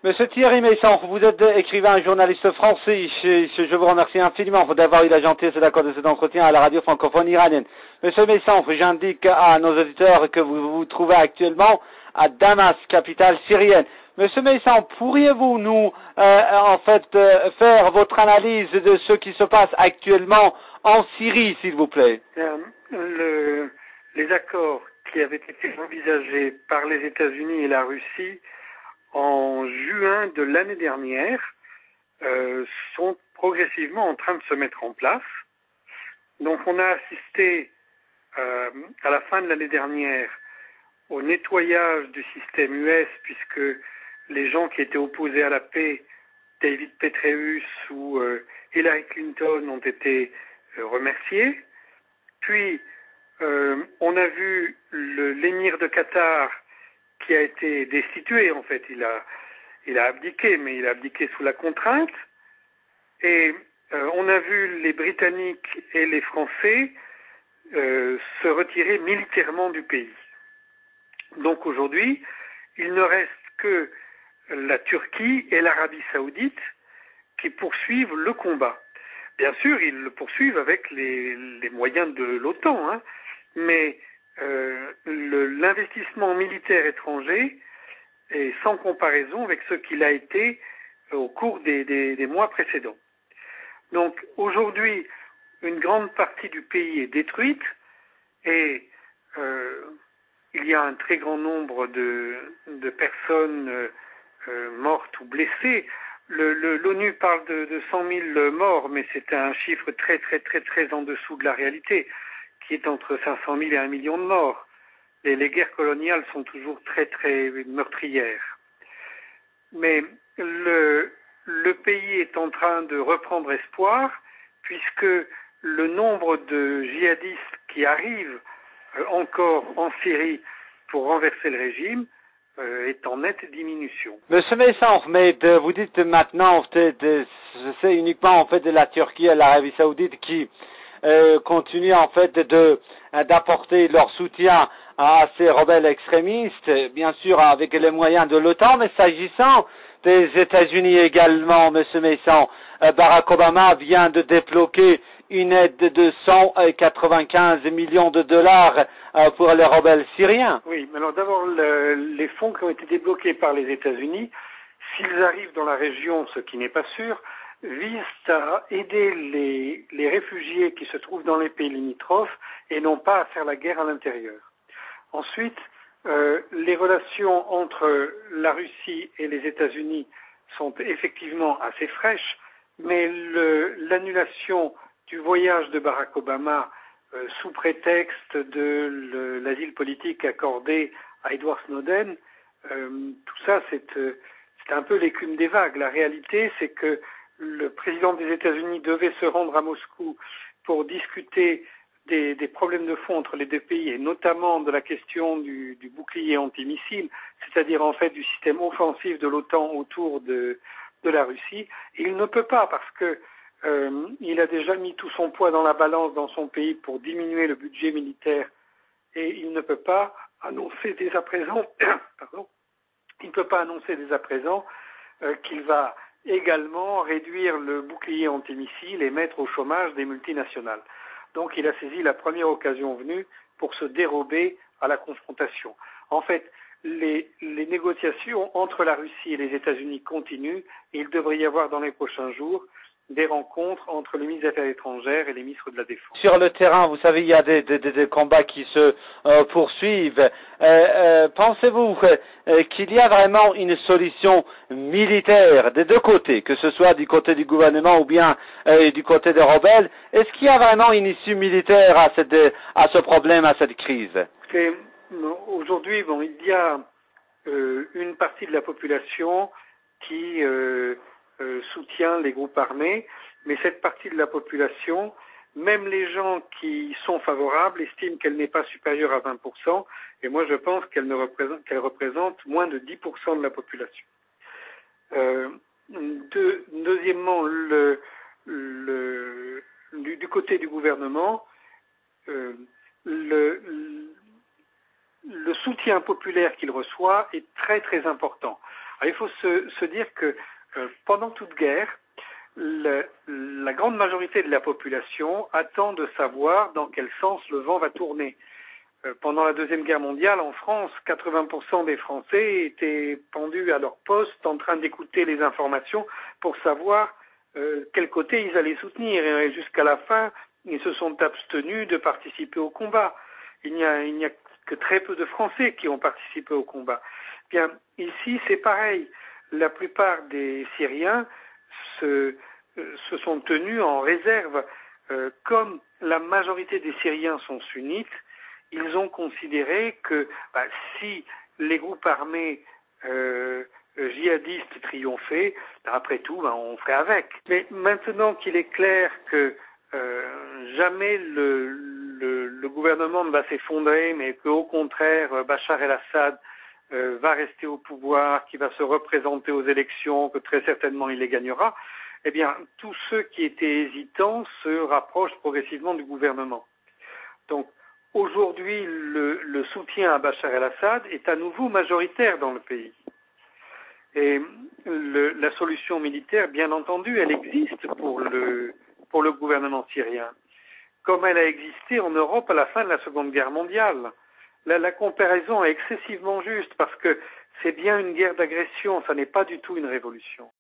Monsieur Thierry Meyssan, vous êtes écrivain et journaliste français. Je vous remercie infiniment d'avoir eu la gentillesse d'accorder cet entretien à la radio francophone iranienne. Monsieur Meyssan, j'indique à nos auditeurs que vous vous trouvez actuellement à Damas, capitale syrienne. Monsieur Meyssan, pourriez-vous nous faire votre analyse de ce qui se passe actuellement en Syrie, s'il vous plaît? Les accords qui avaient été envisagés par les États-Unis et la Russie en juin de l'année dernière sont progressivement en train de se mettre en place. Donc on a assisté à la fin de l'année dernière au nettoyage du système US, puisque les gens qui étaient opposés à la paix, David Petraeus ou Hillary Clinton, ont été remerciés. Puis on a vu l'émir de Qatar qui a été destitué. En fait, il a abdiqué, mais il a abdiqué sous la contrainte. Et on a vu les Britanniques et les Français se retirer militairement du pays. Donc aujourd'hui, il ne reste que la Turquie et l'Arabie Saoudite qui poursuivent le combat. Bien sûr, ils le poursuivent avec les moyens de l'OTAN, hein, mais l'investissement militaire étranger est sans comparaison avec ce qu'il a été au cours des mois précédents. Donc aujourd'hui, une grande partie du pays est détruite et il y a un très grand nombre de personnes mortes ou blessées. L'ONU parle de 100 000 morts, mais c'est un chiffre très en dessous de la réalité, qui est entre 500 000 et 1 million de morts. Les guerres coloniales sont toujours très meurtrières. Mais le pays est en train de reprendre espoir, puisque le nombre de djihadistes qui arrivent encore en Syrie pour renverser le régime est en nette diminution. Monsieur Meyssan, mais vous dites maintenant, c'est uniquement en fait de la Turquie et l'Arabie Saoudite qui continuent en fait d'apporter leur soutien à ces rebelles extrémistes, bien sûr avec les moyens de l'OTAN, mais s'agissant des États-Unis également, Monsieur Meyssan, Barack Obama vient de débloquer une aide de 195 millions de dollars pour les rebelles syriens. Oui, mais alors d'abord, les fonds qui ont été débloqués par les États-Unis, s'ils arrivent dans la région, ce qui n'est pas sûr, visent à aider les réfugiés qui se trouvent dans les pays limitrophes et non pas à faire la guerre à l'intérieur. Ensuite, les relations entre la Russie et les États-Unis sont effectivement assez fraîches, mais l'annulation du voyage de Barack Obama sous prétexte de l'asile politique accordé à Edward Snowden, tout ça c'est un peu l'écume des vagues. La réalité c'est que le président des États-Unis devait se rendre à Moscou pour discuter des problèmes de fond entre les deux pays et notamment de la question du bouclier antimissile, c'est-à-dire en fait du système offensif de l'OTAN autour de la Russie. Et il ne peut pas parce que il a déjà mis tout son poids dans la balance dans son pays pour diminuer le budget militaire et il ne peut pas annoncer dès à présent, il ne peut pas annoncer dès à présent qu'il va également réduire le bouclier antimissile et mettre au chômage des multinationales. Donc il a saisi la première occasion venue pour se dérober à la confrontation. En fait, les négociations entre la Russie et les États-Unis continuent et il devrait y avoir dans les prochains jours des rencontres entre les ministres des Affaires étrangères et les ministres de la Défense. Sur le terrain, vous savez, il y a des combats qui se poursuivent. Pensez-vous qu'il y a vraiment une solution militaire des deux côtés, que ce soit du côté du gouvernement ou bien du côté des rebelles? Est-ce qu'il y a vraiment une issue militaire à ce problème, à cette crise? Aujourd'hui, il y a une partie de la population qui soutient les groupes armés, mais cette partie de la population, même les gens qui sont favorables, estiment qu'elle n'est pas supérieure à 20%, et moi je pense qu'elle représente moins de 10% de la population. Deuxièmement, du côté du gouvernement, le soutien populaire qu'il reçoit est très important. Alors, il faut se dire que pendant toute guerre, la grande majorité de la population attend de savoir dans quel sens le vent va tourner. Pendant la Deuxième Guerre mondiale, en France, 80% des Français étaient pendus à leur poste en train d'écouter les informations pour savoir quel côté ils allaient soutenir. Et jusqu'à la fin, ils se sont abstenus de participer au combat. Il n'y a que très peu de Français qui ont participé au combat. Bien, ici, c'est pareil. La plupart des Syriens se sont tenus en réserve. Comme la majorité des Syriens sont sunnites, ils ont considéré que si les groupes armés djihadistes triomphaient, après tout, on ferait avec. Mais maintenant qu'il est clair que jamais le gouvernement ne va s'effondrer, mais qu'au contraire, Bachar el-Assad va rester au pouvoir, qui va se représenter aux élections, que très certainement il les gagnera, eh bien, tous ceux qui étaient hésitants se rapprochent progressivement du gouvernement. Donc, aujourd'hui, le soutien à Bachar el-Assad est à nouveau majoritaire dans le pays. Et la solution militaire, bien entendu, elle existe pour le gouvernement syrien, comme elle a existé en Europe à la fin de la Seconde Guerre mondiale. La comparaison est excessivement juste parce que c'est bien une guerre d'agression, ça n'est pas du tout une révolution.